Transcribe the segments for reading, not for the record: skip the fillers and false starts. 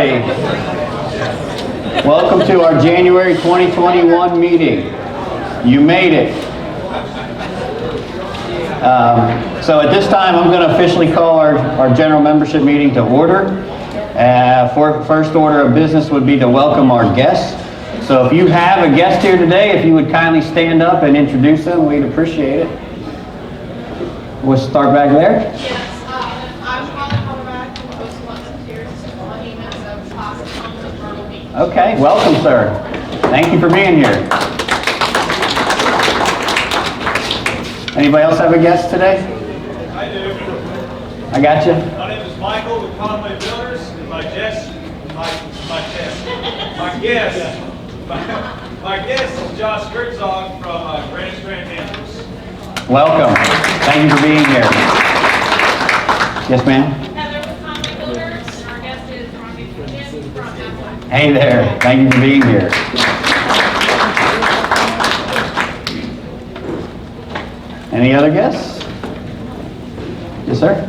everybody. Welcome to our January 2021 meeting. You made it. So at this time, I'm going to officially call our general membership meeting to order. First order of business would be to welcome our guests. So if you have a guest here today, if you would kindly stand up and introduce them, we'd appreciate it. We'll start back there. Yes, I'm calling back from Post Volunteers of Classic Homes of Myrtle Beach. Okay, welcome, sir. Thank you for being here. Anybody else have a guest today? I do. I got you. My name is Michael with Conway Builders, and my guest is Josh Kurtzog from Grand Strand Members. Welcome. Thank you for being here. Yes, ma'am? Heather with Conway Builders, and our guest is Ron from Apple. Hey there. Thank you for being here. Any other guests? Yes, sir?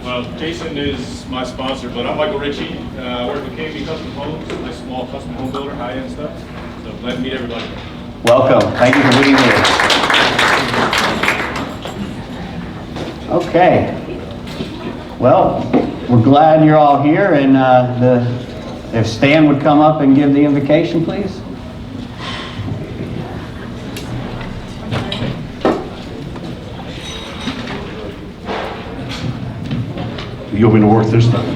Well, Jason is my sponsor, but I'm Michael Ritchie. I work with KB Custom Homes, a small custom home builder, high-end stuff. So glad to meet everybody. Welcome. Thank you for being here. Okay. Well, we're glad you're all here, and if Stan would come up and give the invocation, please. You want me to work this time?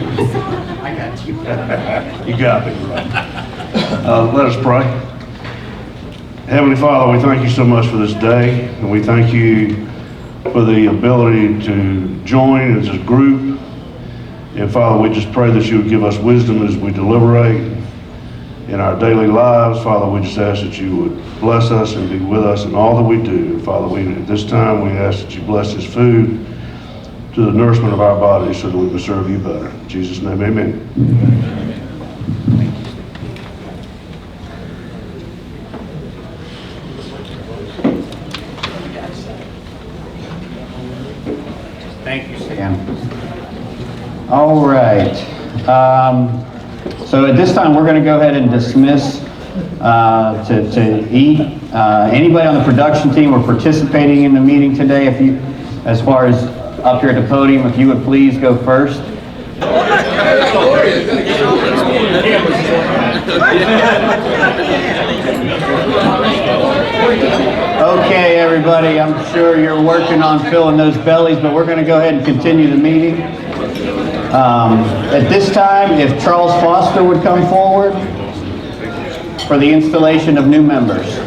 I got you. You got me. Let us pray. Heavenly Father, we thank you so much for this day, and we thank you for the ability to join as a group. And Father, we just pray that you would give us wisdom as we deliberate in our daily lives. Father, we just ask that you would bless us and be with us in all that we do. Father, at this time, we ask that you bless this food to the nourishment of our bodies so that we can serve you better. In Jesus' name, amen. Thank you, Stan. All right. So at this time, we're going to go ahead and dismiss to eat. Anybody on the production team or participating in the meeting today, as far as up here at the podium, if you would please go first. Okay, everybody, I'm sure you're working on filling those bellies, but we're going to go ahead and continue the meeting. At this time, if Charles Foster would come forward for the installation of new members.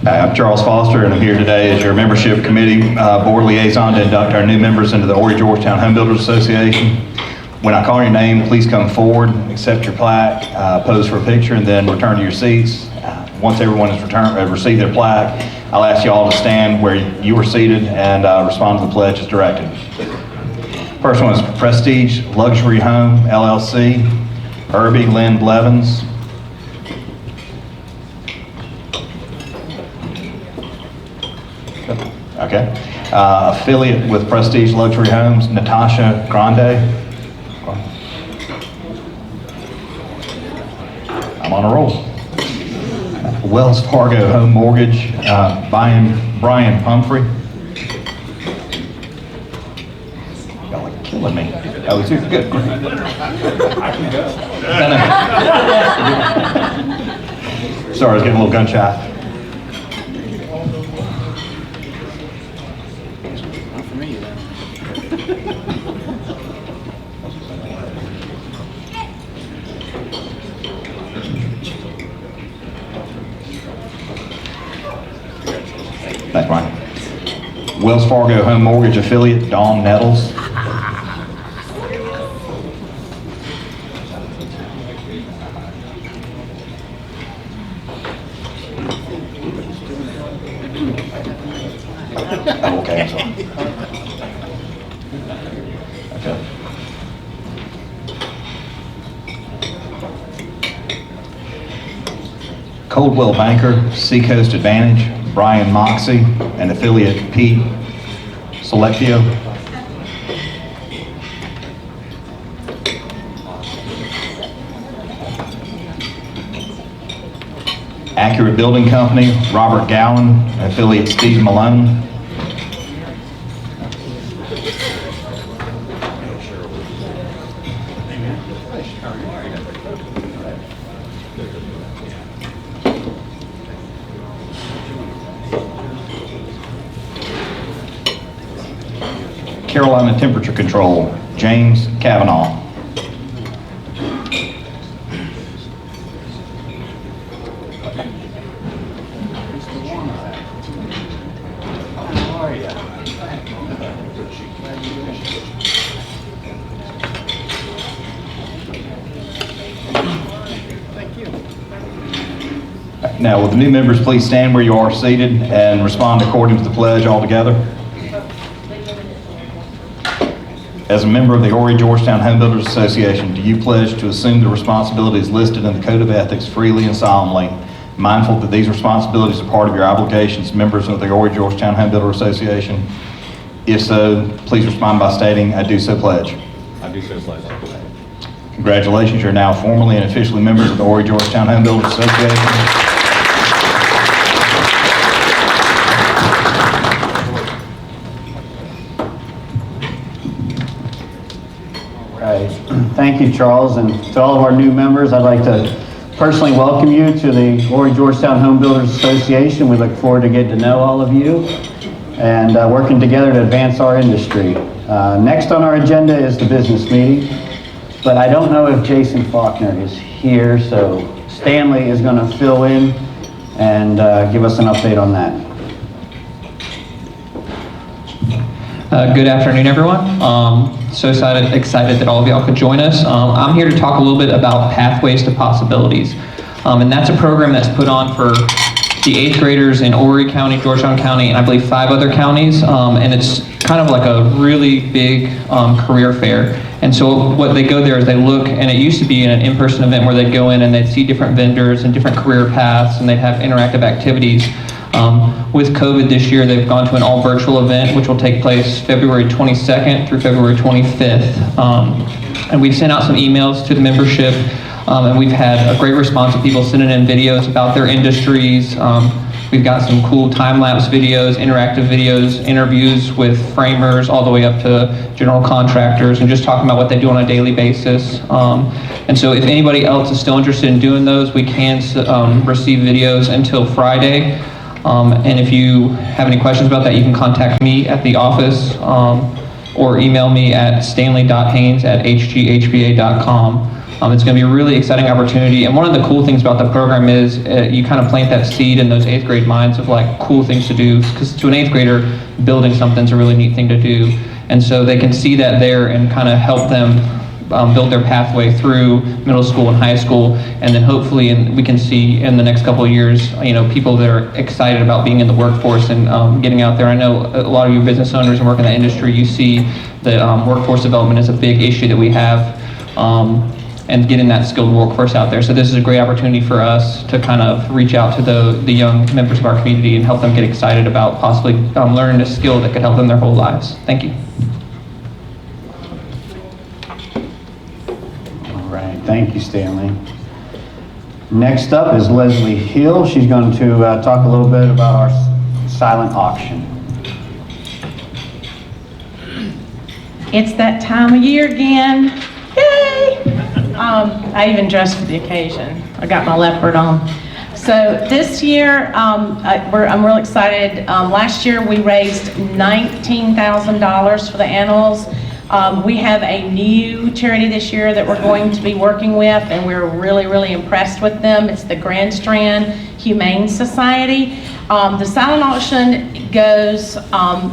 Hi, I'm Charles Foster, and I'm here today as your membership committee board liaison to induct our new members into the Horry-Georgetown Home Builders Association. When I call your name, please come forward, accept your plaque, pose for a picture, and then return to your seats. Once everyone has received their plaque, I'll ask you all to stand where you were seated and respond to the pledge as directed. First one is Prestige Luxury Home, LLC, Irby Lynn Blevins. Okay. Affiliate with Prestige Luxury Homes, Natasha Grande. I'm on a roll. Wells Fargo Home Mortgage, Brian Pumphrey. Y'all are killing me. Oh, it's good. I can go. Sorry, I was getting a little gun shy. Thanks, Brian. Wells Fargo Home Mortgage Affiliate, Dawn Nettles. Oh, okay, I'm sorry. Okay. Coldwell Banker, Seacoast Advantage, Brian Moxie, and affiliate Pete Selectio. Accurate Building Company, Robert Gowan, affiliate Steve Malone. Carolina Temperature Control, James Kavanaugh. Now, will the new members please stand where you are seated and respond according to the pledge altogether? As a member of the Horry-Georgetown Home Builders Association, do you pledge to assume the responsibilities listed in the Code of Ethics freely and solemnly, mindful that these responsibilities are part of your obligations as members of the Horry-Georgetown Home Builder Association? If so, please respond by stating, "I do so pledge." I do so pledge. Congratulations, you're now formally and officially members of the Horry-Georgetown Home Builders Association. Right. Thank you, Charles, and to all of our new members, I'd like to personally welcome you to the Horry-Georgetown Home Builders Association. We look forward to getting to know all of you and working together to advance our industry. Next on our agenda is the business meeting, but I don't know if Jason Faulkner is here, so Stanley is going to fill in and give us an update on that. Good afternoon, everyone. So excited that all of y'all could join us. I'm here to talk a little bit about Pathways to Possibilities. And that's a program that's put on for the 8th graders in Horry County, Georgetown County, and I believe 5 other counties. And it's kind of like a really big career fair. And so what they go there is they look, and it used to be an in-person event where they'd go in and they'd see different vendors and different career paths, and they'd have interactive activities. With COVID this year, they've gone to an all-virtual event, which will take place February 22nd through February 25th. And we've sent out some emails to the membership, and we've had a great response of people sending in videos about their industries. We've got some cool time-lapse videos, interactive videos, interviews with framers, all the way up to general contractors, and just talking about what they do on a daily basis. And so if anybody else is still interested in doing those, we can receive videos until Friday. And if you have any questions about that, you can contact me at the office or email me at stanley.haynes@hghba.com. It's going to be a really exciting opportunity. And one of the cool things about the program is you kind of plant that seed in those 8th grade minds of like cool things to do. Because to an 8th grader, building something's a really neat thing to do. And so they can see that there and kind of help them build their pathway through middle school and high school, and then hopefully we can see in the next couple of years, people that are excited about being in the workforce and getting out there. I know a lot of you business owners and work in the industry, you see that workforce development is a big issue that we have, and getting that skilled workforce out there. So this is a great opportunity for us to kind of reach out to the young members of our community and help them get excited about possibly learning a skill that could help them their whole lives. Thank you. Thank you, Stanley. Next up is Leslie Hill. She's going to talk a little bit about our silent auction. It's that time of year again. Yay! I even dressed for the occasion. I got my leopard on. So this year, I'm real excited. Last year we raised $19,000 for the animals. We have a new charity this year that we're going to be working with, and we're really, really impressed with them. It's the Grand Strand Humane Society. The silent auction goes,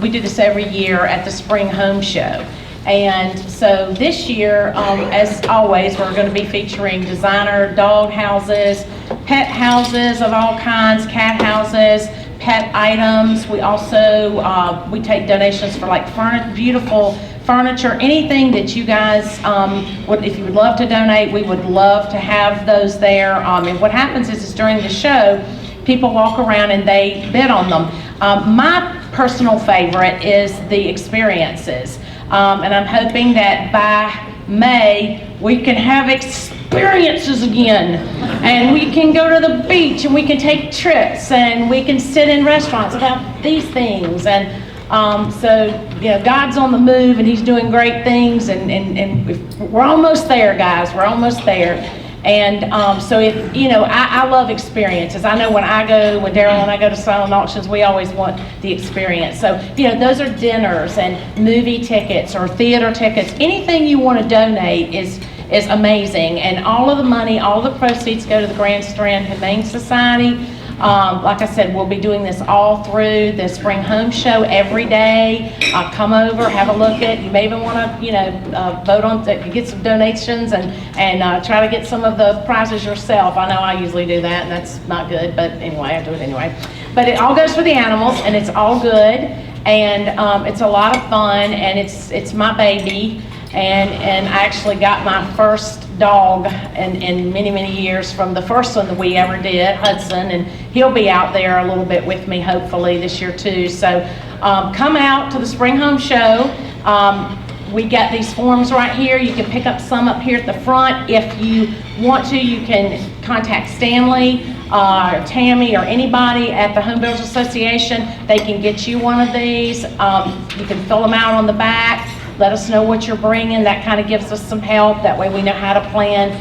we do this every year at the Spring Home Show. And so this year, as always, we're going to be featuring designer dog houses, pet houses of all kinds, cat houses, pet items. We also, we take donations for like beautiful furniture, anything that you guys if you would love to donate, we would love to have those there. And what happens is during the show, people walk around and they bid on them. My personal favorite is the experiences. And I'm hoping that by May, we can have experiences again. And we can go to the beach and we can take trips and we can sit in restaurants about these things. And so, you know, God's on the move and he's doing great things, and we're almost there, guys. We're almost there. And so if, you know, I love experiences. I know when Daryl and I go to silent auctions, we always want the experience. So, you know, those are dinners and movie tickets or theater tickets. Anything you want to donate is amazing. And all of the money, all the proceeds go to the Grand Strand Humane Society. Like I said, we'll be doing this all through the Spring Home Show every day. Come over, have a look at, you may even want to, you know, vote on, get some donations and try to get some of the prizes yourself. I know I usually do that, and that's not good, but anyway, I do it anyway. But it all goes for the animals, and it's all good, and it's a lot of fun, and it's my baby. And I actually got my first dog in many, many years from the first one that we ever did, Hudson, and he'll be out there a little bit with me hopefully this year too. So come out to the Spring Home Show. We got these forms right here. You can pick up some up here at the front. If you want to, you can contact Stanley or Tammy or anybody at the Home Builders Association. They can get you one of these. You can fill them out on the back. Let us know what you're bringing. That kind of gives us some help. That way we know how to plan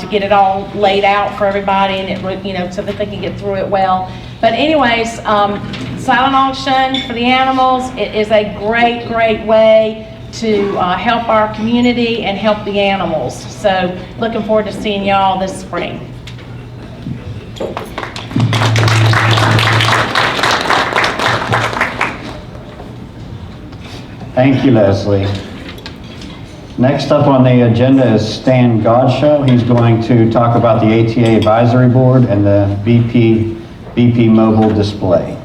to get it all laid out for everybody, and it, you know, so that they can get through it well. But anyways, silent auction for the animals, it is a great, great way to help our community and help the animals. So looking forward to seeing y'all this spring. Thank you, Leslie. Next up on the agenda is Stan Godshall. He's going to talk about the ATA Advisory Board and the BP mobile display.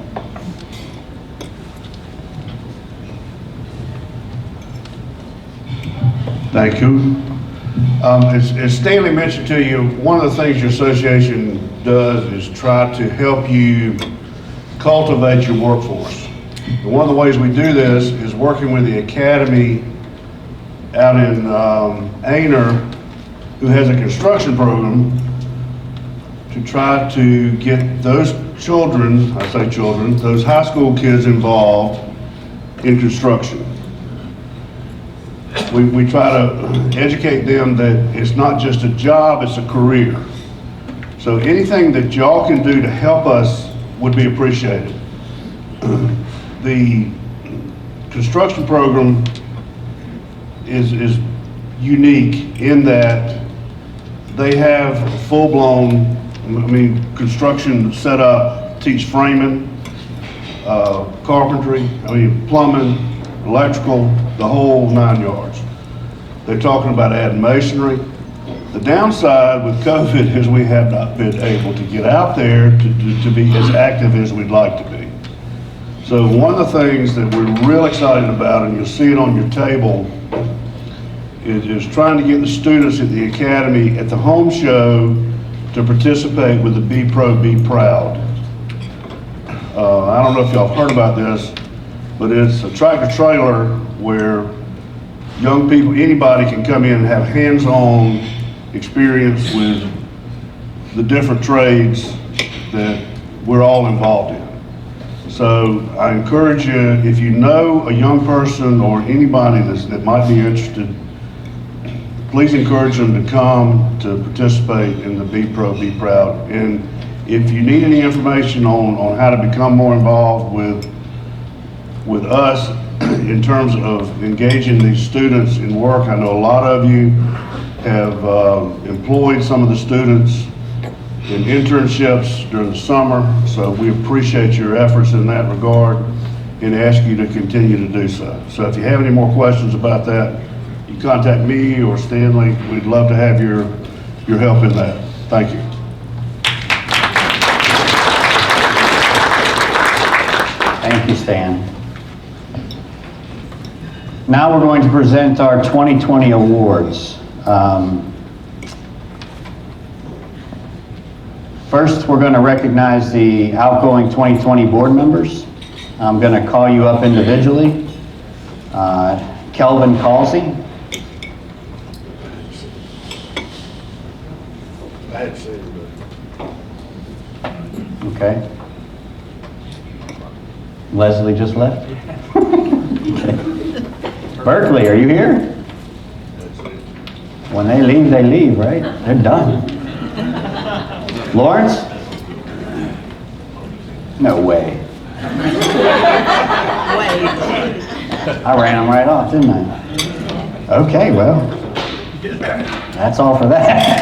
Thank you. As Stanley mentioned to you, one of the things your association does is try to help you cultivate your workforce. And one of the ways we do this is working with the academy out in Aner, who has a construction program, to try to get those children, I say children, those high school kids involved in construction. We try to educate them that it's not just a job, it's a career. So anything that y'all can do to help us would be appreciated. The construction program is unique in that they have full-blown, construction set up, teach framing, carpentry, plumbing, electrical, the whole 9 yards. They're talking about adding masonry. The downside with COVID is we have not been able to get out there to be as active as we'd like to be. So one of the things that we're real excited about, and you'll see it on your table, is trying to get the students at the academy at the home show to participate with the Be Pro, Be Proud. I don't know if y'all have heard about this, but it's a tractor trailer where young people, anybody can come in and have hands-on experience with the different trades that we're all involved in. So I encourage you, if you know a young person or anybody that might be interested, please encourage them to come to participate in the Be Pro, Be Proud. And if you need any information on how to become more involved with us in terms of engaging these students in work, I know a lot of you have employed some of the students in internships during the summer, so we appreciate your efforts in that regard and ask you to continue to do so. So if you have any more questions about that, you contact me or Stanley. We'd love to have your help in that. Thank you. Thank you, Stan. Now we're going to present our 2020 awards. First, we're going to recognize the outgoing 2020 board members. I'm going to call you up individually. Kelvin Causey. Okay. Leslie just left? Okay. Berkeley, are you here? When they leave, right? They're done. Lawrence? No way. I ran them right off, didn't I? Okay, well, that's all for that.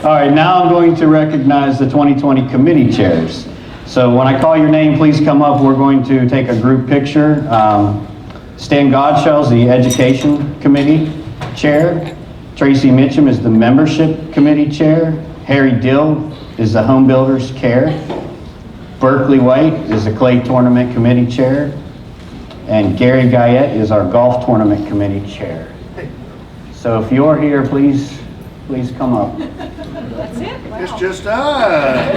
All right, now I'm going to recognize the 2020 committee chairs. So when I call your name, please come up. We're going to take a group picture. Stan Godshall's the Education Committee Chair. Tracy Mitchum is the Membership Committee Chair. Harry Dill is the Home Builders Care. Berkeley White is the Clay Tournament Committee Chair. And Gary Guyette is our Golf Tournament Committee Chair. So if you're here, please come up. That's it? Wow. It's just us.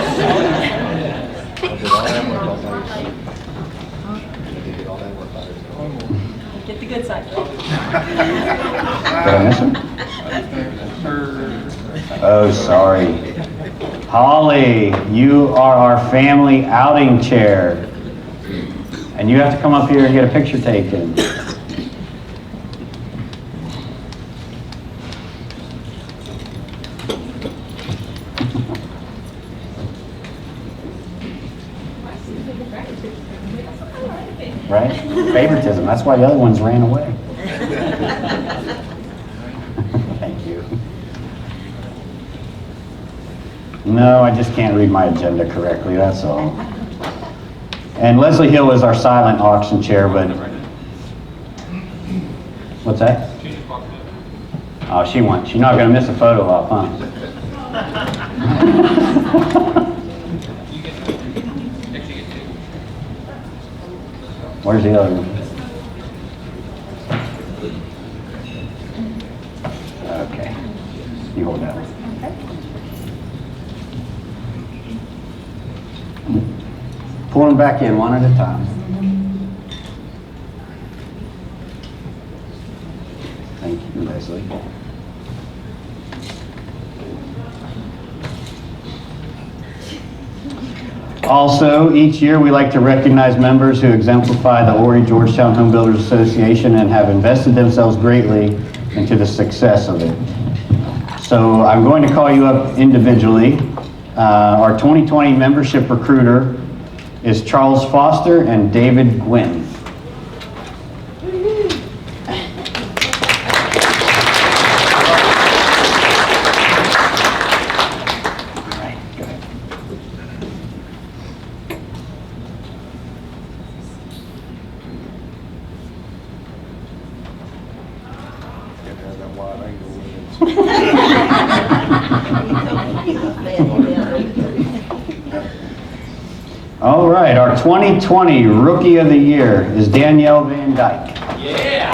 Get the good side. Did I miss him? Oh, sorry. Holly, you are our family outing chair. And you have to come up here and get a picture taken. Right? Favoritism. That's why the other ones ran away. Thank you. No, I just can't read my agenda correctly, that's all. And Leslie Hill is our silent auction chair, but... What's that? Oh, she's not going to miss a photo op, huh? Where's the other one? Okay. You hold that one. Pull them back in one at a time. Thank you, Leslie. Also, each year we like to recognize members who exemplify the Horry-Georgetown Home Builders Association and have invested themselves greatly into the success of it. So I'm going to call you up individually. Our 2020 membership recruiter is Charles Foster and David Gwynn. All right, our 2020 Rookie of the Year is Danielle Van Dyke. Yeah.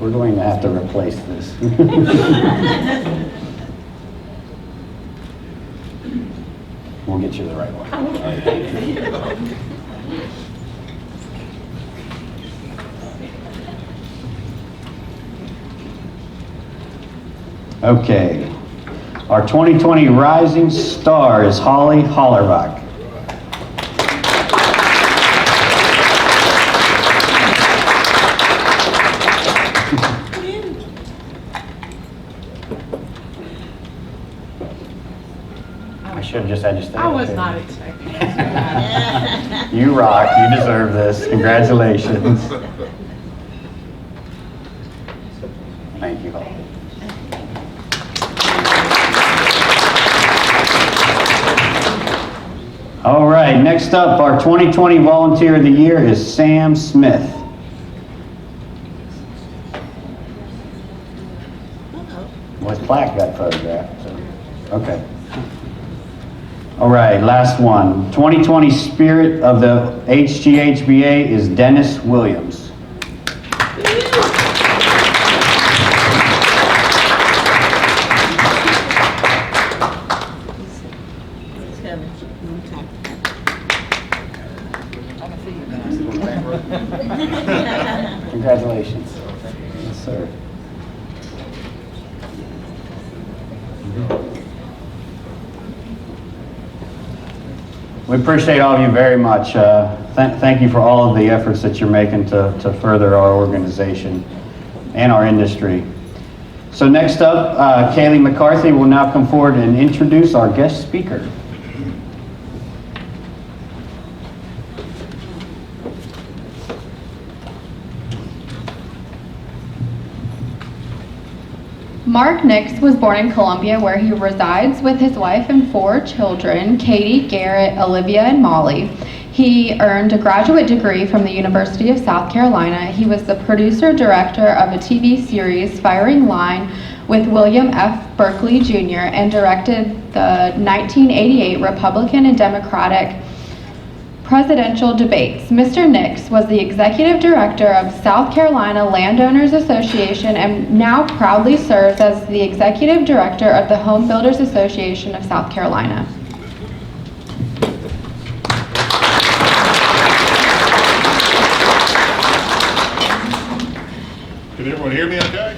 We're going to have to replace this. We'll get you the right one. Okay. Our 2020 Rising Star is Holly Hollerbach. I should have just had you stay. I was up not there. expecting that. You rock. You deserve this. Congratulations. Thank you, Holly. All right, next up, our 2020 Volunteer of the Year is Sam Smith. plaque got photographed, so, okay. All right, last one. 2020 Spirit of the HGHBA is Dennis Williams. Congratulations. Yes, sir. We appreciate all of you very much. Thank you for all of the efforts that you're making to further our organization and our industry. So next up, Kaylee McCarthy will now come forward and introduce our guest speaker. Mark Nix was born in Columbia, where he resides with his wife and 4 children, Katie, Garrett, Olivia, and Molly. He earned a graduate degree from the University of South Carolina. He was the producer-director of a TV series, Firing Line, with William F. Berkeley Jr., and directed the 1988 Republican and Democratic presidential debates. Mr. Nix was the executive director of South Carolina Landowners Association and now proudly serves as the executive director of the Home Builders Association of South Carolina. Can everyone hear me okay?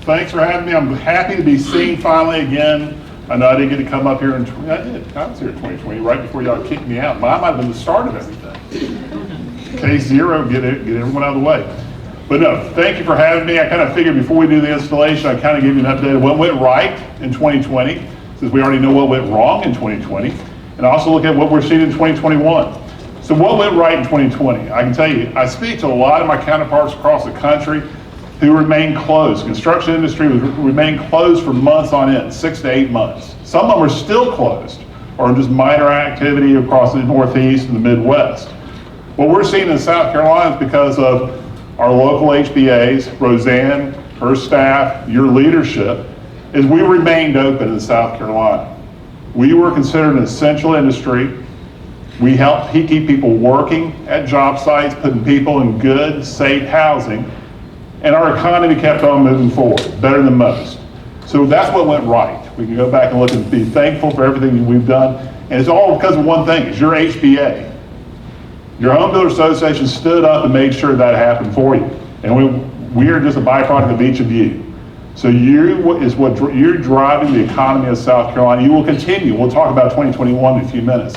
Thanks for having me. I'm happy to be seen finally again. I know I didn't get to come up here in, I did. I was here in 2020, right before y'all kicked me out. Mine might have been the start of everything. Case 0, get everyone out of the way. But no, thank you for having me. I kind of figured before we do the installation, I kind of give you an update of what went right in 2020, since we already know what went wrong in 2020, and also look at what we're seeing in 2021. So what went right in 2020? I can tell you, I speak to a lot of my counterparts across the country who remain closed. Construction industry remained closed for months on end, 6 to 8 months. Some of them are still closed, or just minor activity across the Northeast and the Midwest. What we're seeing in South Carolina is because of our local HBAs, Roseanne, her staff, your leadership, is we remained open in South Carolina. We were considered an essential industry. We helped keep people working at job sites, putting people in good, safe housing, and our economy kept on moving forward, better than most. So that's what went right. We can go back and look and be thankful for everything we've done. And it's all because of one thing, it's your HBA. Your Home Builder Association stood up and made sure that happened for you. And we are just a byproduct of each of you. So you're driving the economy of South Carolina. You will continue. We'll talk about 2021 in a few minutes.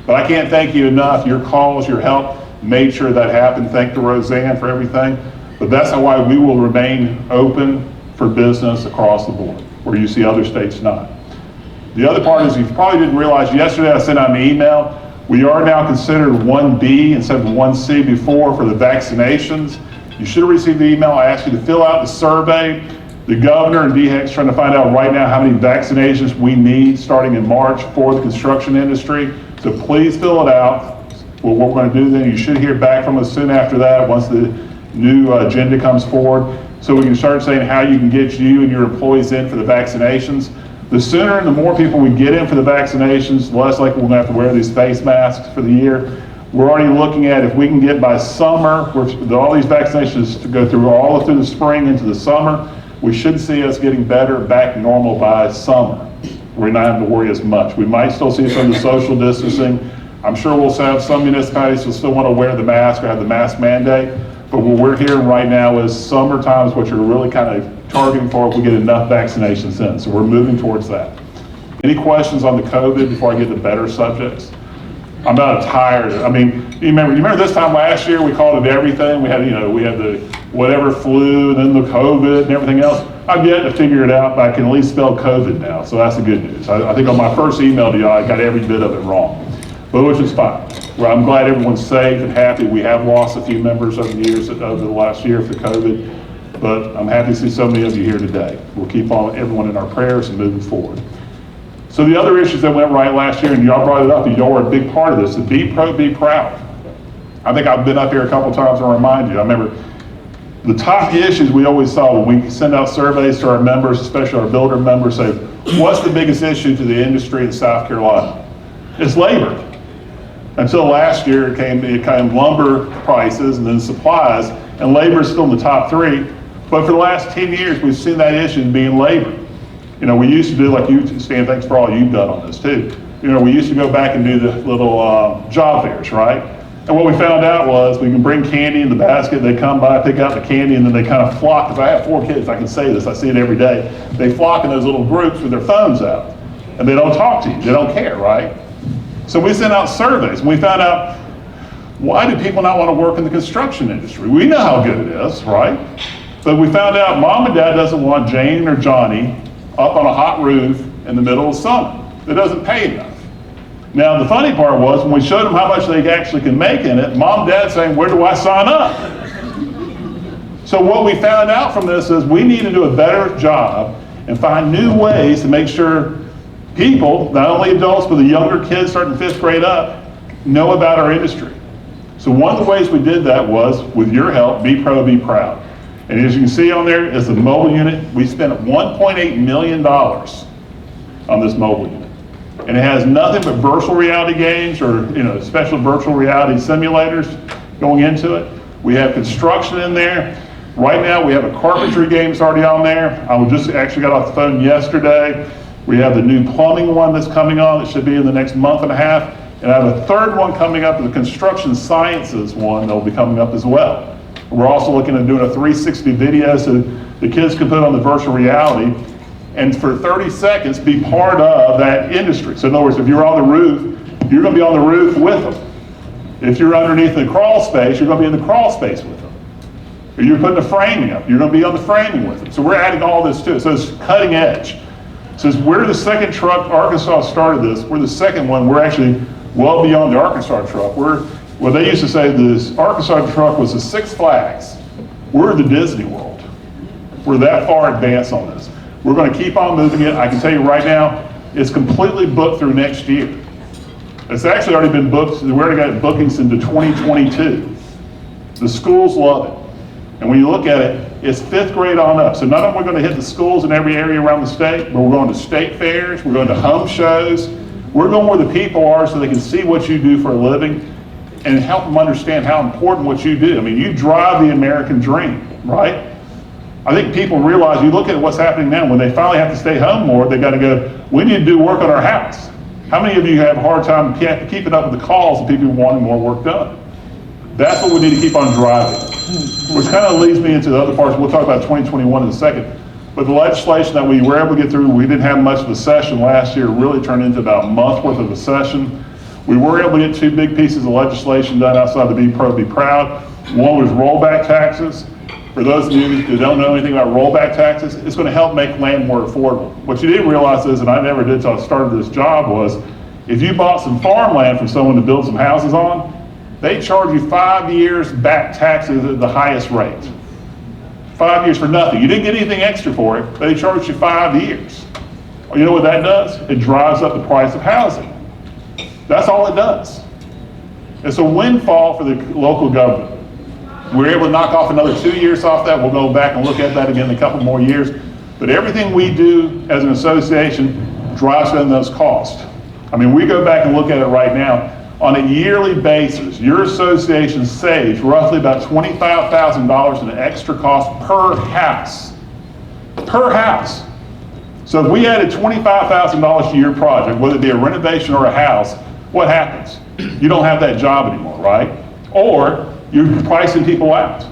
But I can't thank you enough. Your calls, your help made sure that happened. Thank to Roseanne for everything. But that's why we will remain open for business across the board, where you see other states not. The other part is, you probably didn't realize, yesterday I sent out an email, we are now considered 1B instead of 1C before for the vaccinations. You should have received the email. I asked you to fill out the survey. The governor and DHEC's trying to find out right now how many vaccinations we need starting in March for the construction industry. So please fill it out. Well, what we're going to do then, you should hear back from us soon after that, once the new agenda comes forward, so we can start saying how you can get you and your employees in for the vaccinations. The sooner and the more people we get in for the vaccinations, the less likely we're going to have to wear these face masks for the year. We're already looking at if we can get by summer, all these vaccinations to go through all through the spring into the summer, we should see us getting better, back normal by summer. We're not having to worry as much. We might still see some of the social distancing. I'm sure we'll have some municipalities who still want to wear the mask or have the mask mandate. But what we're hearing right now is summertime is what you're really kind of targeting for if we get enough vaccinations in. So we're moving towards that. Any questions on the COVID before I get to better subjects? I'm not tired. I mean, you remember this time last year we called it everything. We had the whatever flu and then the COVID and everything else. I've yet to figure it out, but I can at least spell COVID now. So that's the good news. I think on my first email to y'all, I got every bit of it wrong, but which is fine. Well, I'm glad everyone's safe and happy. We have lost a few members over the last year for COVID, but I'm happy to see so many of you here today. We'll keep everyone in our prayers and moving forward. So the other issues that went right last year, and y'all brought it up, and y'all were a big part of this, the be pro, be proud. I think I've been up here a couple times and remind you. I remember The top issues we always saw when we send out surveys to our members, especially our builder members, say, what's the biggest issue to the industry in South Carolina? It's labor. Until last year, it came lumber prices and then supplies, and labor is still in the top 3. But for the last 10 years, we've seen that issue being labor. You know, we used to do, like you, Stan, thanks for all you've done on this too. You know, we used to go back and do the little job fairs, right? And what we found out was we can bring candy in the basket, they come by, pick out the candy, and then they kind of flock. Because I have 4 kids, I can say this, I see it every day. They flock in those little groups with their phones out. And they don't talk to you, they don't care, right? So we sent out surveys, and we found out, why do people not want to work in the construction industry? We know how good it is, right? But we found out mom and dad doesn't want Jane or Johnny up on a hot roof in the middle of summer. It doesn't pay enough. Now, the funny part was when we showed them how much they actually can make in it, mom and dad saying, where do I sign up? So what we found out from this is we need to do a better job and find new ways to make sure people, not only adults, but the younger kids starting 5th grade up, know about our industry. So one of the ways we did that was, with your help, Be Pro, Be Proud. And as you can see on there is the mobile unit. We spent $1.8 million on this mobile unit. And it has nothing but virtual reality games or, you know, special virtual reality simulators going into it. We have construction in there. Right now we have a carpentry game that's already on there. I just actually got off the phone yesterday. We have the new plumbing one that's coming on. It should be in the next month and a half. And I have a 3rd one coming up, the construction sciences one that'll be coming up as well. We're also looking at doing a 360 video so the kids can put on the virtual reality and for 30 seconds be part of that industry. So in other words, if you're on the roof, you're going to be on the roof with them. If you're underneath the crawl space, you're going to be in the crawl space with them. If you're putting the framing up, you're going to be on the framing with them. So we're adding all this to it. So it's cutting edge. Since we're the 2nd truck, Arkansas started this, we're the 2nd one, we're actually well beyond the Arkansas truck. Well, they used to say this Arkansas truck was the 6 Flags. We're the Disney World. We're that far advanced on this. We're going to keep on moving it. I can tell you right now, it's completely booked through next year. It's actually already been booked. We already got bookings into 2022. The schools love it. And when you look at it, it's 5th grade on up. So not only are we going to hit the schools in every area around the state, but we're going to state fairs, we're going to home shows. We're going where the people are so they can see what you do for a living and help them understand how important what you do. I mean, you drive the American dream, right? I think people realize, you look at what's happening now, when they finally have to stay home more, they got to go, we need to do work on our house. How many of you have a hard time keeping up with the calls of people wanting more work done? That's what we need to keep on driving. Which kind of leads me into the other parts. We'll talk about 2021 in a second. But the legislation that we were able to get through, we didn't have much of a session last year, really turned into about a month worth of a session. We were able to get 2 big pieces of legislation done outside the Be Pro, Be Proud. One was rollback taxes. For those of you who don't know anything about rollback taxes, it's going to help make land more affordable. What you didn't realize is, and I never did until I started this job, was if you bought some farmland from someone to build some houses on, they charge you 5 years back taxes at the highest rate. 5 years for nothing. You didn't get anything extra for it, but they charge you 5 years. Well, you know what that does? It drives up the price of housing. That's all it does. It's a windfall for the local government. We're able to knock off another 2 years off that. We'll go back and look at that again in a couple more years. But everything we do as an association drives down those costs. I mean, we go back and look at it right now. On a yearly basis, your association saves roughly about $25,000 in extra cost per house. Per house. So if we added $25,000 to your project, whether it be a renovation or a house, what happens? You don't have that job anymore, right? Or you're pricing people out.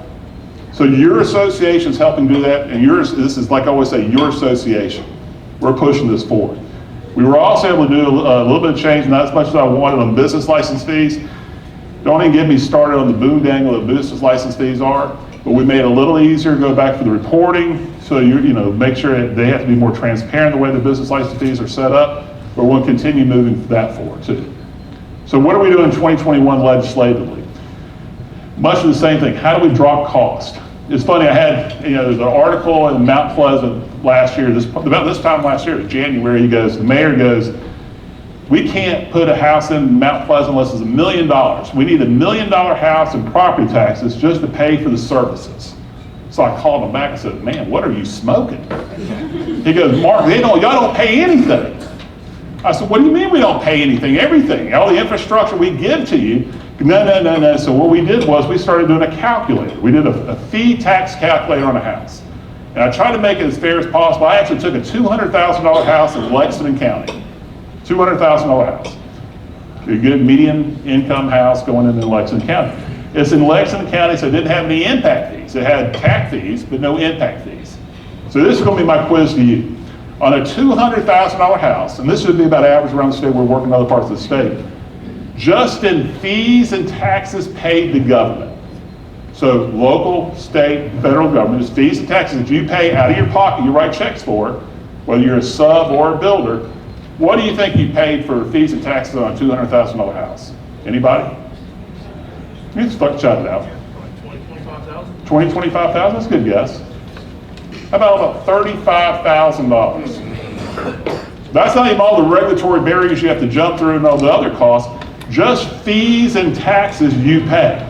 So your association's helping do that, and this is, like I always say, your association. We're pushing this forward. We were also able to do a little bit of change, not as much as I wanted, on business license fees. Don't even get me started on the boondangle that business license fees are, but we made it a little easier to go back for the reporting, so you make sure they have to be more transparent the way the business license fees are set up, but we'll continue moving that forward too. So what are we doing in 2021 legislatively? Much of the same thing. How do we drop cost? It's funny, I had the article in Mount Pleasant last year, about this time last year, January, the mayor goes, we can't put a house in Mount Pleasant unless it's $1 million. We need $1 million house and property taxes just to pay for the services. So I called him back and said, man, what are you smoking? He goes, Mark, y'all don't pay anything. I said, what do you mean we don't pay anything? Everything, all the infrastructure we give to you. No. So what we did was we started doing a calculator. We did a fee tax calculator on a house. And I tried to make it as fair as possible. I actually took a $200,000 house in Lexington County. $200,000 house. A good median income house going into Lexington County. It's in Lexington County, so it didn't have any impact fees. It had tax fees, but no impact fees. So this is going to be my quiz to you. On a $200,000 house, and this would be about average around the state, we're working in other parts of the state, just in fees and taxes paid to government. So local, state, federal government, is fees and taxes that you pay out of your pocket, you write checks for, whether you're a sub or a builder. What do you think you paid for fees and taxes on a $200,000 house? Anybody? You just shout it out. 20, 25,000? That's a good guess. How about $35,000? That's not even all the regulatory barriers you have to jump through and all the other costs, just fees and taxes you pay.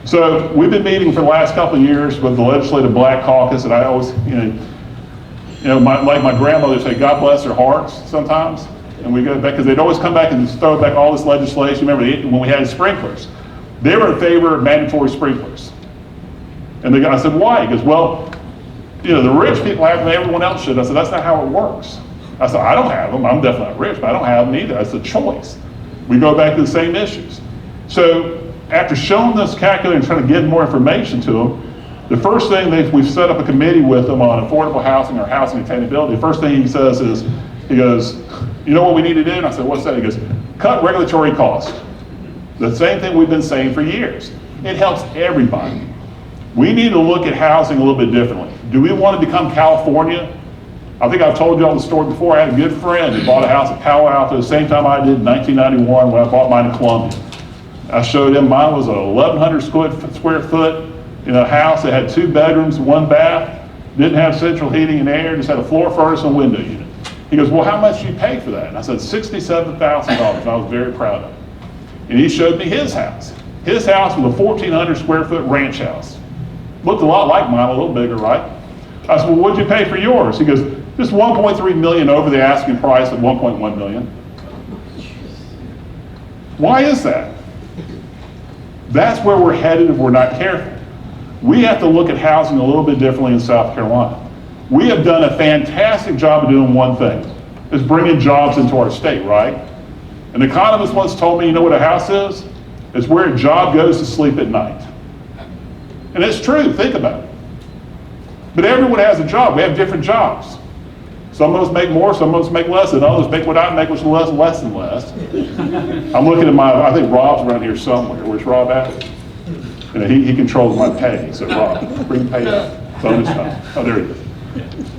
So we've been meeting for the last couple of years with the Legislative Black Caucus, and I always, like my grandmother would say, God bless their hearts sometimes. And we go back, because they'd always come back and throw back all this legislation. Remember when we had sprinklers? They were in favor of mandatory sprinklers. And I said, why? He goes, well, the rich people have them, everyone else should. I said, that's not how it works. I said, I don't have them. I'm definitely not rich, but I don't have them either. It's a choice. We go back to the same issues. So after showing this calculator and trying to give more information to them, the first thing we've set up a committee with them on affordable housing or housing attainability. The first thing he says is, he goes, you know what we need to do? And I said, what's that? He goes, cut regulatory costs. The same thing we've been saying for years. It helps everybody. We need to look at housing a little bit differently. Do we want to become California? I think I've told you all the story before. I had a good friend who bought a house at Palo Alto the same time I did in 1991 when I bought mine in Columbia. I showed him mine was a 1,100 square foot house that had 2 bedrooms, 1 bath, didn't have central heating and air, just had a floor furnace and window unit. He goes, well, how much did you pay for that? And I said, $67,000, and I was very proud of it. And he showed me his house. His house was a 1,400 square foot ranch house. Looked a lot like mine, a little bigger, right? I said, well, what'd you pay for yours? He goes, just $1.3 million over the asking price of $1.1 million. Why is that? That's where we're headed if we're not careful. We have to look at housing a little bit differently in South Carolina. We have done a fantastic job of doing one thing, is bringing jobs into our state, right? An economist once told me, you know what a house is? It's where a job goes to sleep at night. And it's true, think about it. But everyone has a job, we have different jobs. Some of us make more, some of us make less, and others make what I make, which is less and less. I'm looking at I think Rob's around here somewhere. Where's Rob at? He controls my pay, so Rob, bring pay up. So this time. Oh, there he is.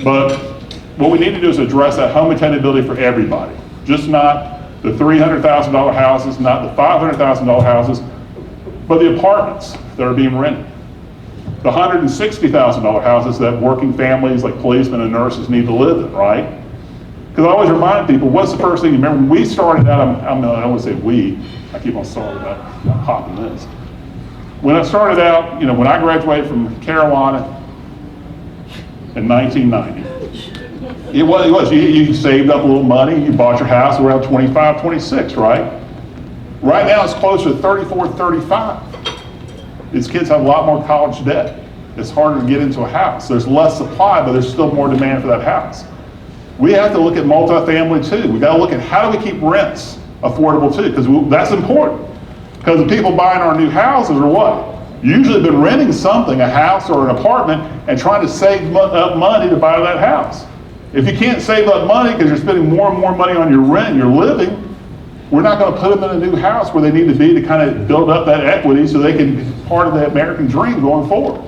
But what we need to do is address that home attainability for everybody. Just not the $300,000 houses, not the $500,000 houses, but the apartments that are being rented. The $160,000 houses that working families like policemen and nurses need to live in, right? Because I always remind people, what's the first thing you remember? When we started out, I don't want to say we, I keep on starting about hopping this. When I started out, when I graduated from Carolina in 1990, it was you saved up a little money, you bought your house around 25, 26, right? Right now it's closer to 34, 35. These kids have a lot more college debt. It's harder to get into a house. There's less supply, but there's still more demand for that house. We have to look at multifamily too. We got to look at how do we keep rents affordable too, because that's important. Because the people buying our new houses are what? Usually been renting something, a house or an apartment, and trying to save up money to buy that house. If you can't save up money because you're spending more and more money on your rent and your living, we're not going to put them in a new house where they need to be to kind of build up that equity so they can be part of the American dream going forward.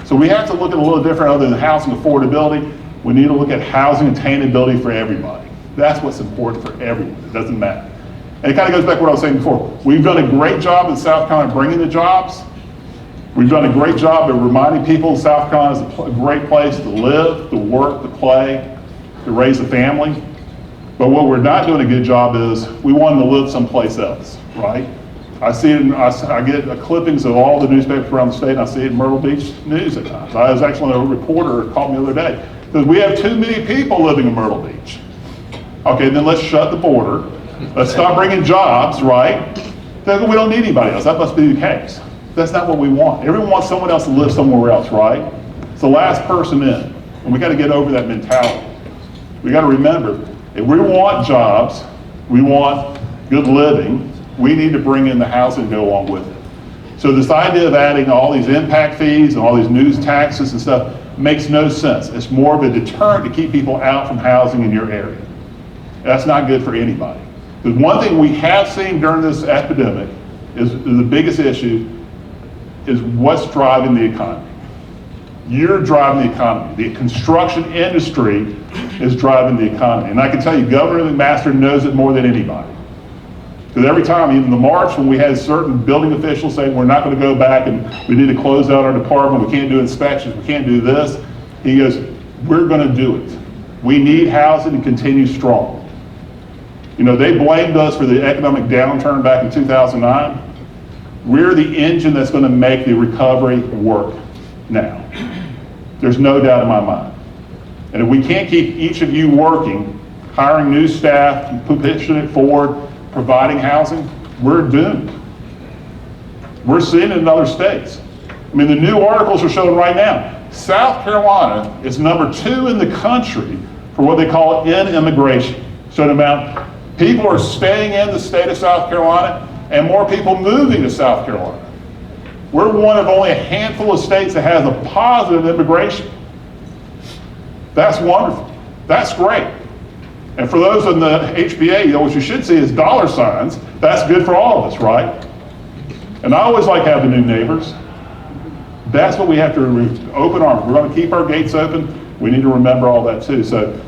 So we have to look at a little different other than housing affordability. We need to look at housing attainability for everybody. That's what's important for everyone. It doesn't matter. And it kind of goes back to what I was saying before. We've done a great job in South Carolina bringing the jobs. We've done a great job of reminding people South Carolina is a great place to live, to work, to play, to raise a family. But what we're not doing a good job is we want them to live someplace else, right? I see it, I get clippings of all the newspapers around the state, and I see it in Myrtle Beach News at times. I was actually, a reporter called me the other day, because we have too many people living in Myrtle Beach. Okay, then let's shut the border. Let's stop bringing jobs, right? Then we don't need anybody else. That must be the case. That's not what we want. Everyone wants someone else to live somewhere else, right? It's the last person in. And we got to get over that mentality. We got to remember, if we want jobs, we want good living, we need to bring in the housing and go along with it. So this idea of adding all these impact fees and all these news taxes and stuff makes no sense. It's more of a deterrent to keep people out from housing in your area. That's not good for anybody. The one thing we have seen during this epidemic is the biggest issue is what's driving the economy. You're driving the economy. The construction industry is driving the economy. And I can tell you, Governor McMaster knows it more than anybody. Because every time, even the March, when we had certain building officials saying we're not going to go back and we need to close out our department, we can't do inspections, we can't do this, he goes, we're going to do it. We need housing to continue strong. You know, they blamed us for the economic downturn back in 2009. We're the engine that's going to make the recovery work now. There's no doubt in my mind. And if we can't keep each of you working, hiring new staff, pushing it forward, providing housing, we're doomed. We're seeing it in other states. I mean, the new articles are showing right now, South Carolina is number 2 in the country for what they call in-immigration. So the amount people are staying in the state of South Carolina and more people moving to South Carolina. We're one of only a handful of states that has a positive immigration. That's wonderful. That's great. And for those in the HBA, you know, what you should see is dollar signs. That's good for all of us, right? And I always like having new neighbors. That's what we have to open arms. We're going to keep our gates open. We need to remember all that too. So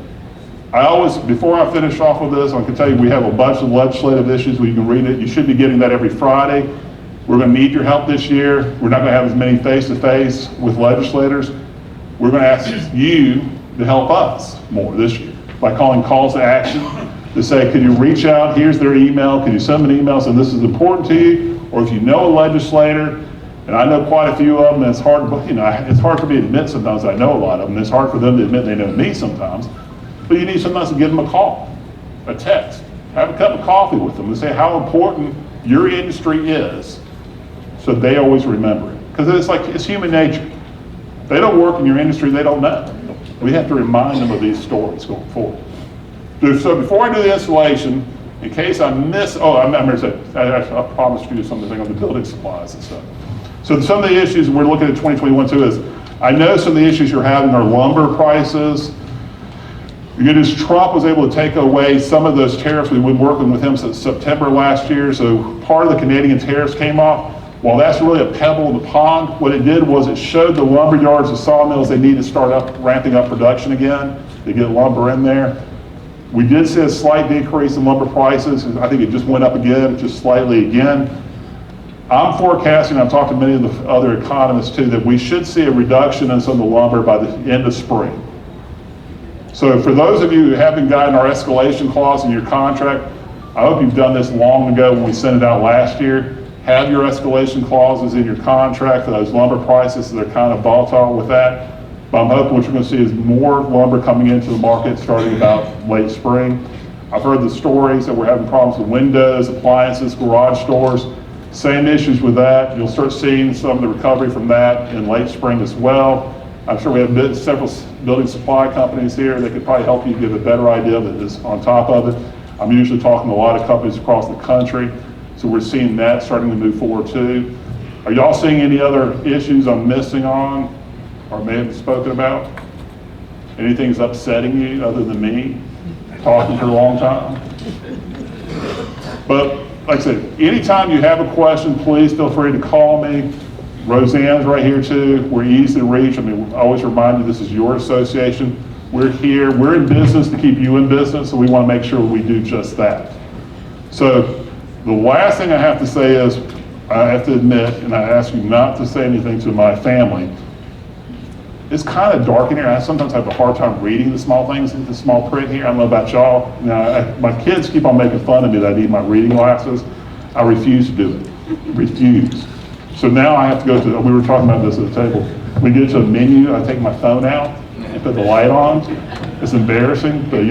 I always, before I finish off with this, I can tell you we have a bunch of legislative issues where you can read it. You should be getting that every Friday. We're going to need your help this year. We're not going to have as many face-to-face with legislators. We're going to ask you to help us more this year by calling calls to action to say, could you reach out? Here's their email. Could you send them an email saying this is important to you? Or if you know a legislator, and I know quite a few of them, and it's hard, you know, it's hard for me to admit sometimes I know a lot of them. It's hard for them to admit they know me sometimes. But you need sometimes to give them a call, a text, have a cup of coffee with them and say how important your industry is so they always remember it. Because it's like, it's human nature. They don't work in your industry, they don't know. We have to remind them of these stories going forward. So before I do the installation, in case I miss, I promised you something on the building supplies and stuff. So some of the issues we're looking at 2021 too is, I know some of the issues you're having are lumber prices. The good news, Trump was able to take away some of those tariffs. We've been working with him since September last year, so part of the Canadian tariffs came off. While that's really a pebble in the pond, what it did was it showed the lumber yards, the sawmills, they need to start ramping up production again to get lumber in there. We did see a slight decrease in lumber prices. I think it just went up again, just slightly again. I'm forecasting, I've talked to many of the other economists too, that we should see a reduction in some of the lumber by the end of spring. So for those of you who haven't gotten our escalation clause in your contract, I hope you've done this long ago when we sent it out last year. Have your escalation clauses in your contract for those lumber prices, so they're kind of volatile with that. But I'm hoping what you're going to see is more lumber coming into the market starting about late spring. I've heard the stories that we're having problems with windows, appliances, garage doors. Same issues with that. You'll start seeing some of the recovery from that in late spring as well. I'm sure we have several building supply companies here that could probably help you give a better idea that is on top of it. I'm usually talking to a lot of companies across the country. So we're seeing that starting to move forward too. Are y'all seeing any other issues I'm missing on or may have spoken about? Anything's upsetting you other than me talking for a long time? But like I said, anytime you have a question, please feel free to call me. Roseanne's right here too. We're easy to reach. I mean, I always remind you this is your association. We're here. We're in business to keep you in business, so we want to make sure we do just that. So the last thing I have to say is, I have to admit, and I ask you not to say anything to my family, it's kind of dark in here. I sometimes have a hard time reading the small things in the small print here. I don't know about y'all. Now, my kids keep on making fun of me that I need my reading glasses. I refuse to do it. Refused. So now I have to go to, we were talking about this at the table. We get to a menu, I take my phone out and put the light on. It's embarrassing, but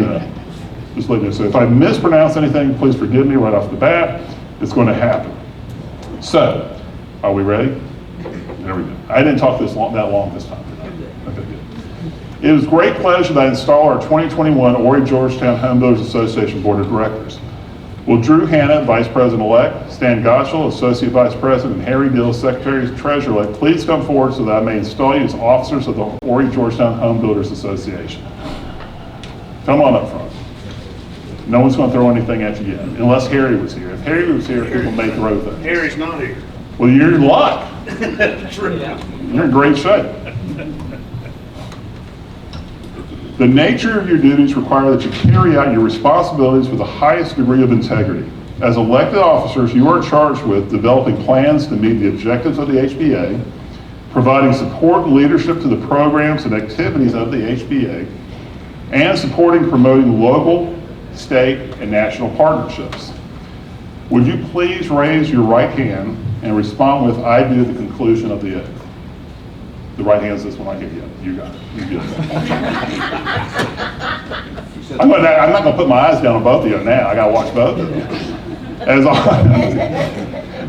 just let you know. So if I mispronounce anything, please forgive me right off the bat. It's going to happen. So, are we ready? There we go. I didn't talk that long this time. Okay, good. It is great pleasure that I install our 2021 Horry-Georgetown Home Builders Association Board of Directors. Will Drew Hanna, Vice President-elect, Stan Gottschall, Associate Vice President, and Harry Dill, Secretary Treasurer-elect, please come forward so that I may install you as officers of the Horry-Georgetown Home Builders Association. Come on up front. No one's going to throw anything at you yet, unless Harry was here. If Harry was here, people may throw things. Harry's not here. Well, you're in luck. You're in great shape. The nature of your duties require that you carry out your responsibilities with the highest degree of integrity. As elected officers, you are charged with developing plans to meet the objectives of the HBA, providing support and leadership to the programs and activities of the HBA, and supporting and promoting local, state, and national partnerships. Would you please raise your right hand and respond with "I do" at the conclusion of the oath? The right hand is this one I give you. You got it. You good. I'm not going to put my eyes down on both of you now. I got to watch both of you.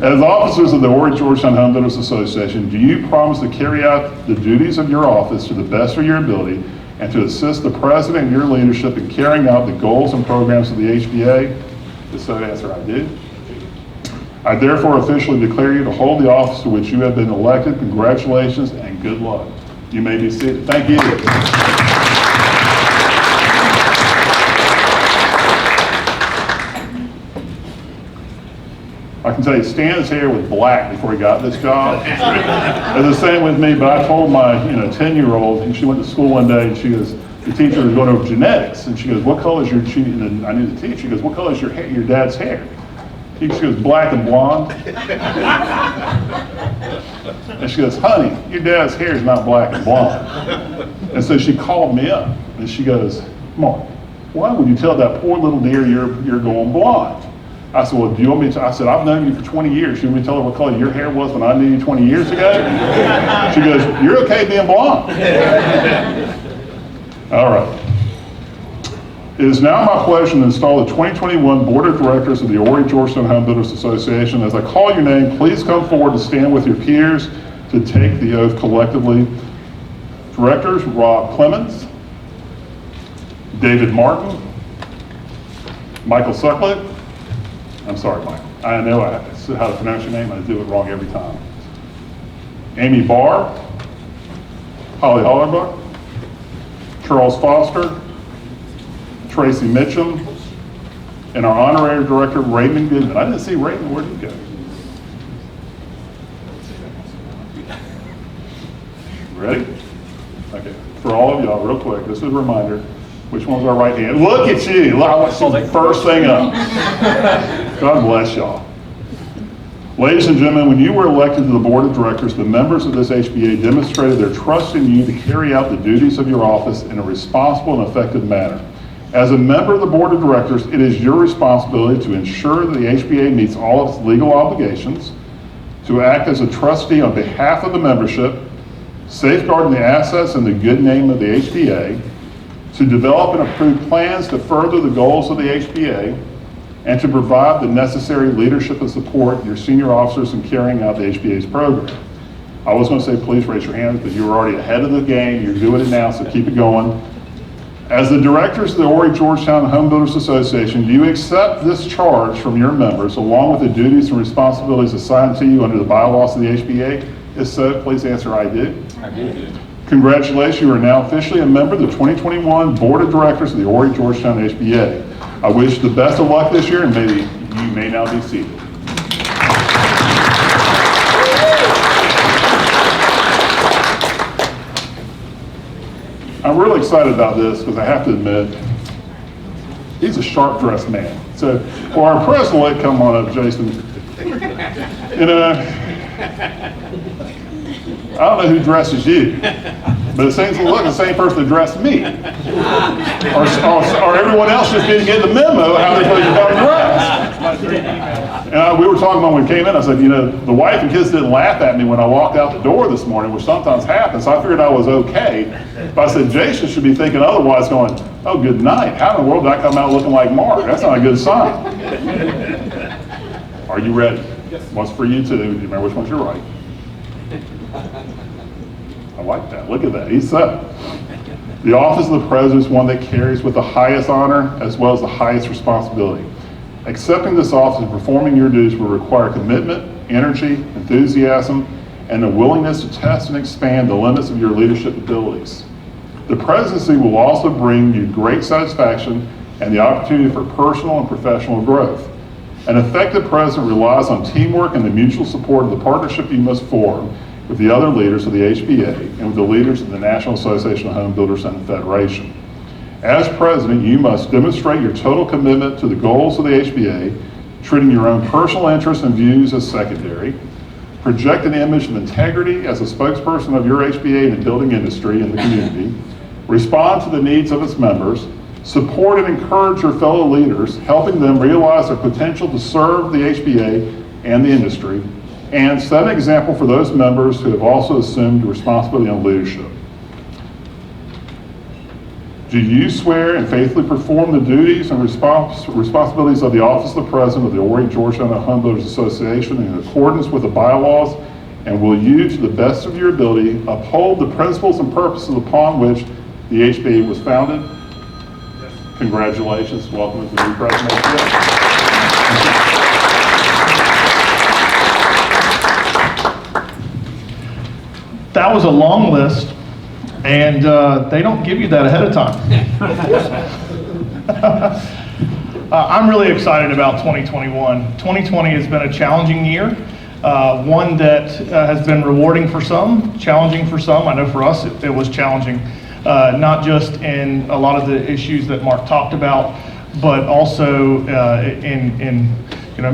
As officers of the Horry-Georgetown Home Builders Association, do you promise to carry out the duties of your office to the best of your ability and to assist the president and your leadership in carrying out the goals and programs of the HBA? If so, answer, I do. I therefore officially declare you to hold the office to which you have been elected. Congratulations and good luck. You may be seated. Thank you. I can tell you, Stan's hair was black before he got this job. It's the same with me, but I told my 10-year-old, and she went to school one day, and she goes, the teacher was going over genetics, and she goes, what color is your, and I knew the teacher, she goes, what color is your dad's hair? She goes, black and blonde. And she goes, honey, your dad's hair is not black and blonde. And so she called me up, and she goes, Mark, why would you tell that poor little dear you're going blonde? I said, well, do you want me to? I said, I've known you for 20 years. You want me to tell her what color your hair was when I knew you 20 years ago? She goes, you're okay being blonde. All right. It is now my pleasure to install the 2021 Board of Directors of the Horry-Georgetown Home Builders Association. As I call your name, please come forward to stand with your peers to take the oath collectively. Directors, Rob Clemens, David Martin, Michael Sucklick. I'm sorry, Michael. I know how to pronounce your name. I do it wrong every time. Amy Barr, Holly Hollerbuck, Charles Foster, Tracy Mitchum, and our honorary director, Raymond Goodman. I didn't see Raymond. Where'd he go? Ready? Okay. For all of y'all, real quick, this is a reminder. Which one's our right hand? Look at you. Look, I want to see the first thing up. God bless y'all. Ladies and gentlemen, when you were elected to the Board of Directors, the members of this HBA demonstrated their trust in you to carry out the duties of your office in a responsible and effective manner. As a member of the Board of Directors, it is your responsibility to ensure that the HBA meets all of its legal obligations, to act as a trustee on behalf of the membership, safeguarding the assets and the good name of the HBA, to develop and approve plans to further the goals of the HBA, and to provide the necessary leadership and support your senior officers in carrying out the HBA's program. I was going to say please raise your hands, but you were already ahead of the game. You're doing it now, so keep it going. As the directors of the Horry-Georgetown Home Builders Association, do you accept this charge from your members along with the duties and responsibilities assigned to you under the bylaws of the HBA? If so, please answer, I do. I do. Congratulations, you are now officially a member of the 2021 Board of Directors of the Horry-Georgetown HBA. I wish you the best of luck this year, and you may now be seated. I'm really excited about this because I have to admit, he's a sharp-dressed man. So for our president, come on up, Jason. I don't know who dresses you, But it seems to look the same person addressed me. Or everyone else just didn't get the memo how they supposed to come dressed. And we were talking about when we came in, I said, you know, the wife and kids didn't laugh at me when I walked out the door this morning, which sometimes happens, so I figured I was okay. But I said, Jason should be thinking otherwise, going, oh, good night. How in the world did I come out looking like Mark? That's not a good sign. Are you ready? One's for you too. Do you remember which one's your right? I like that. Look at that. He's set. The office of the president is one that carries with the highest honor as well as the highest responsibility. Accepting this office and performing your duties will require commitment, energy, enthusiasm, and a willingness to test and expand the limits of your leadership abilities. The presidency will also bring you great satisfaction and the opportunity for personal and professional growth. An effective president relies on teamwork and the mutual support of the partnership you must form with the other leaders of the HBA and with the leaders of the National Association of Home Builders and the Federation. As president, you must demonstrate your total commitment to the goals of the HBA, treating your own personal interests and views as secondary, project an image of integrity as a spokesperson of your HBA in the building industry and the community, respond to the needs of its members, support and encourage your fellow leaders, helping them realize their potential to serve the HBA and the industry, and set an example for those members who have also assumed responsibility on leadership. Do you swear and faithfully perform the duties and responsibilities of the office of the president of the Horry-Georgetown Home Builders Association in accordance with the bylaws, and will you, to the best of your ability, uphold the principles and purposes upon which the HBA was founded? Yes. Congratulations. Welcome to the new president. That was a long list, and they don't give you that ahead of time. I'm really excited about 2021. 2020 has been a challenging year, one that has been rewarding for some, challenging for some. I know for us it was challenging, not just in a lot of the issues that Mark talked about, but also in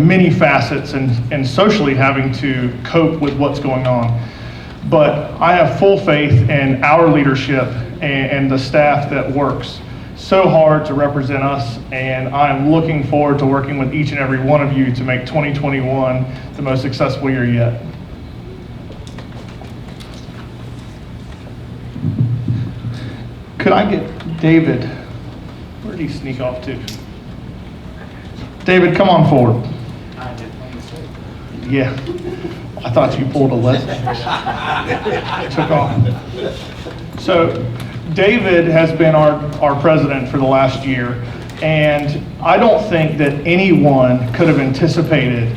many facets and socially having to cope with what's going on. But I have full faith in our leadership and the staff that works so hard to represent us, and I'm looking forward to working with each and every one of you to make 2021 the most successful year yet. Could I get David? Where did he sneak off to? David, come on forward. Yeah. I thought you pulled a lesson. Took off. So David has been our president for the last year, and I don't think that anyone could have anticipated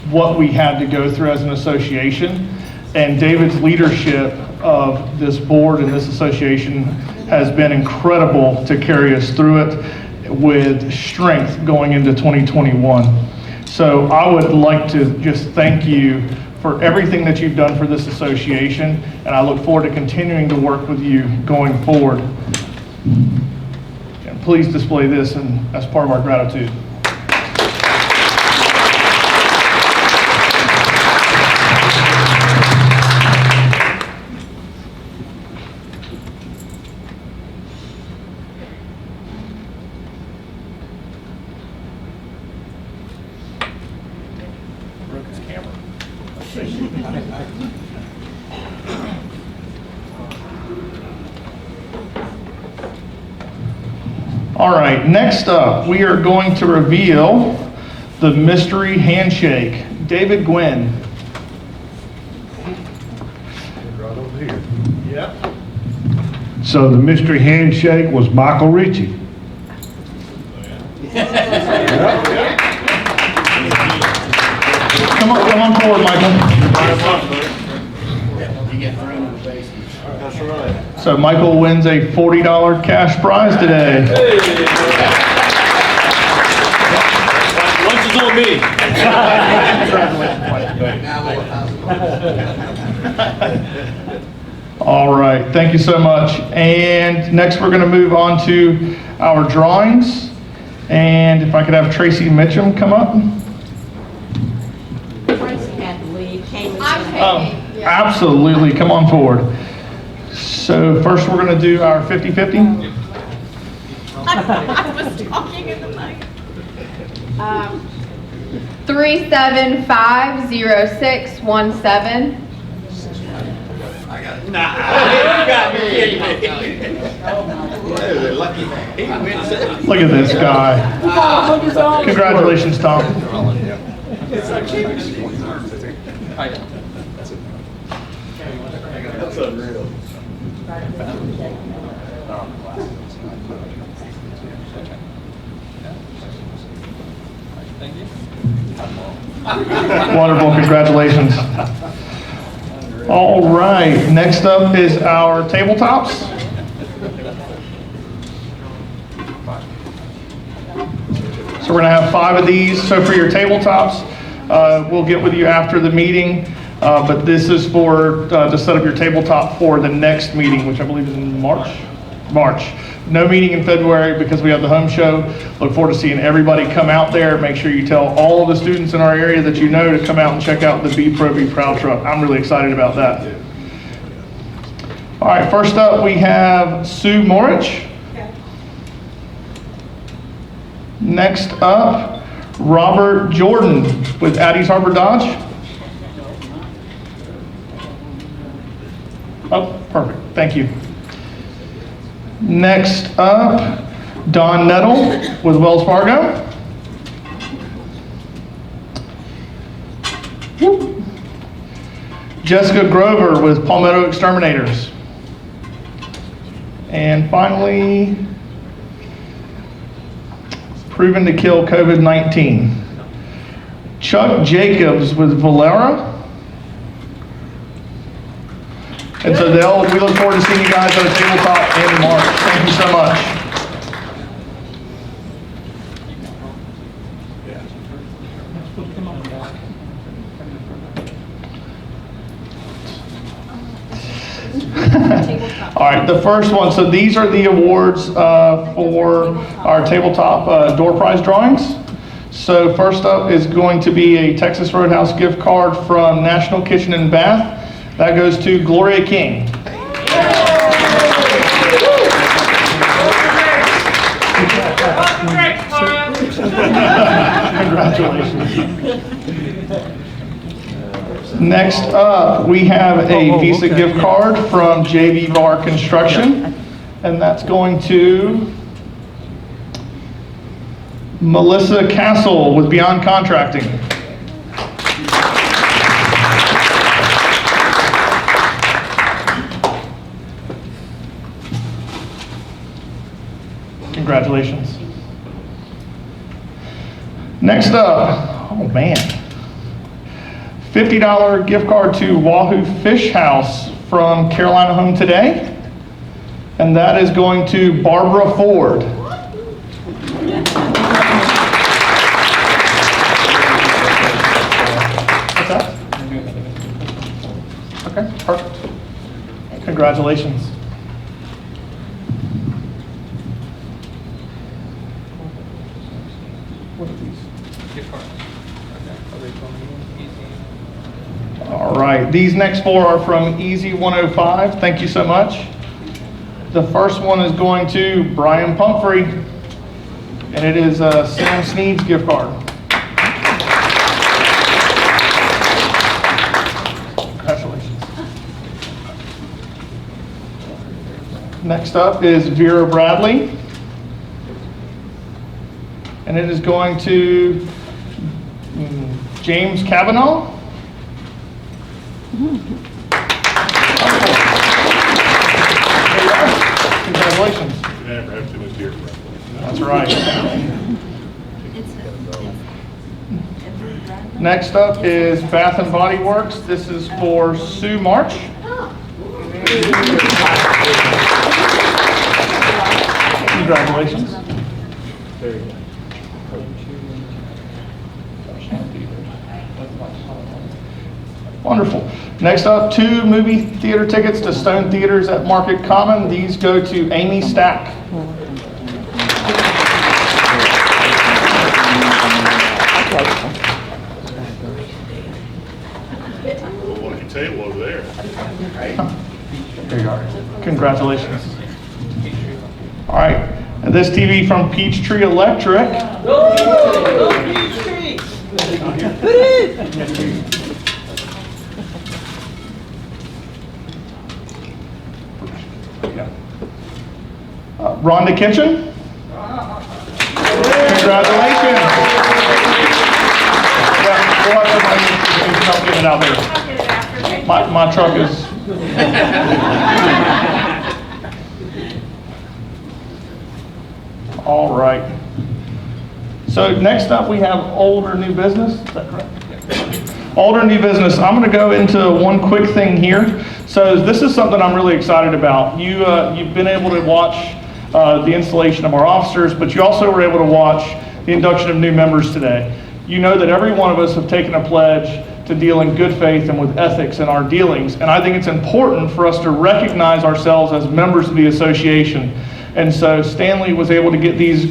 what we had to go through as an association. And David's leadership of this board and this association has been incredible to carry us through it with strength going into 2021. So I would like to just thank you for everything that you've done for this association, and I look forward to continuing to work with you going forward. And please display this as part of our gratitude. All right, next up, we are going to reveal the mystery handshake. David Gwynn. Right over here. Yeah. So the mystery handshake was Michael Ritchie. Come on forward, Michael. That's right. So Michael wins a $40 cash prize today. Lunch is on me. All right, thank you so much. And next we're going to move on to our drawings. And if I could have Tracy Mitchum come up. Tracy had to leave. I'm Katie. Absolutely, come on forward. So first, we're going to do our 50-50. I was talking in the mic. 375617. Look at this guy. Congratulations, Tom. That's unreal. Wonderful, congratulations. All right, next up is our tabletops. So we're gonna have 5 of these. So for your tabletops, we'll get with you after the meeting, but this is for, to set up your tabletop for the next meeting, which I believe is in March. No meeting in February because we have the home show. Look forward to seeing everybody come out there. Make sure you tell all of the students in our area that you know to come out and check out the Be Pro, Be Proud truck. I'm really excited about that. All right, first up we have Sue Morich. Next up, Robert Jordan with Addie's Harbor Dodge. Oh, perfect, thank you. Next up, Don Nettle with Wells Fargo. Jessica Grover with Palmetto Exterminators. And finally, Proven to Kill COVID-19. Chuck Jacobs with Valera. And so we look forward to seeing you guys on the tabletop in March. Thank you so much. All right, the first one. So these are the awards for our tabletop door prize drawings. So first up is going to be a Texas Roadhouse gift card from National Kitchen and Bath. That goes to Gloria King. Congratulations. Next up, we have a Visa gift card from JV Bar Construction, and that's going to Melissa Castle with Beyond Contracting. Congratulations. Next up, oh man, $50 gift card to Wahoo Fish House from Carolina Home Today, and that is going to Barbara Ford. What's that? Okay, perfect. Congratulations. All right, these next 4 are from Easy 105. Thank you so much. The first one is going to Brian Pumphrey, and it is a Sam Sneed's gift card. Congratulations. Next up is Vera Bradley, and it is going to James Kavanaugh. Congratulations. You never have too much beer. That's right. Next up is Bath and Body Works. This is for Sue March. Congratulations. There you go. Wonderful. Next up, 2 movie theater tickets to Stone Theaters at Market Common. These go to Amy Stack. Lucky table over there. There you are. Congratulations. All right, and this TV from Peachtree Electric. Rhonda Kitchen. Congratulations. Yeah, we'll have somebody help get it out there. My truck is. All right. So next up, we have old or new business. Is that correct? Old or new business. I'm going to go into one quick thing here. So this is something I'm really excited about. You've been able to watch the installation of our officers, but you also were able to watch the induction of new members today. You know that every one of us have taken a pledge to deal in good faith and with ethics in our dealings. And I think it's important for us to recognize ourselves as members of the association. And so Stanley was able to get these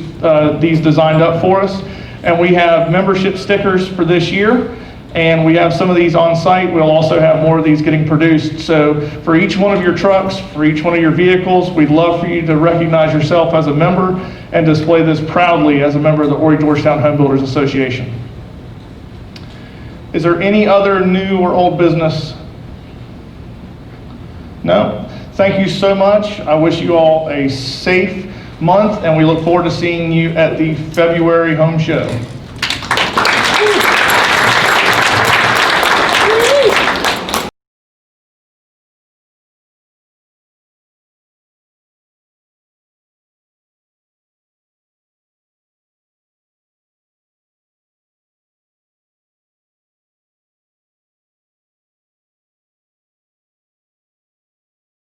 designed up for us. And we have membership stickers for this year. And we have some of these on site. We'll also have more of these getting produced. So for each one of your trucks, for each one of your vehicles, we'd love for you to recognize yourself as a member and display this proudly as a member of the Horry-Georgetown Home Builders Association. Is there any other new or old business? No? Thank you so much. I wish you all a safe month, and we look forward to seeing you at the February home show.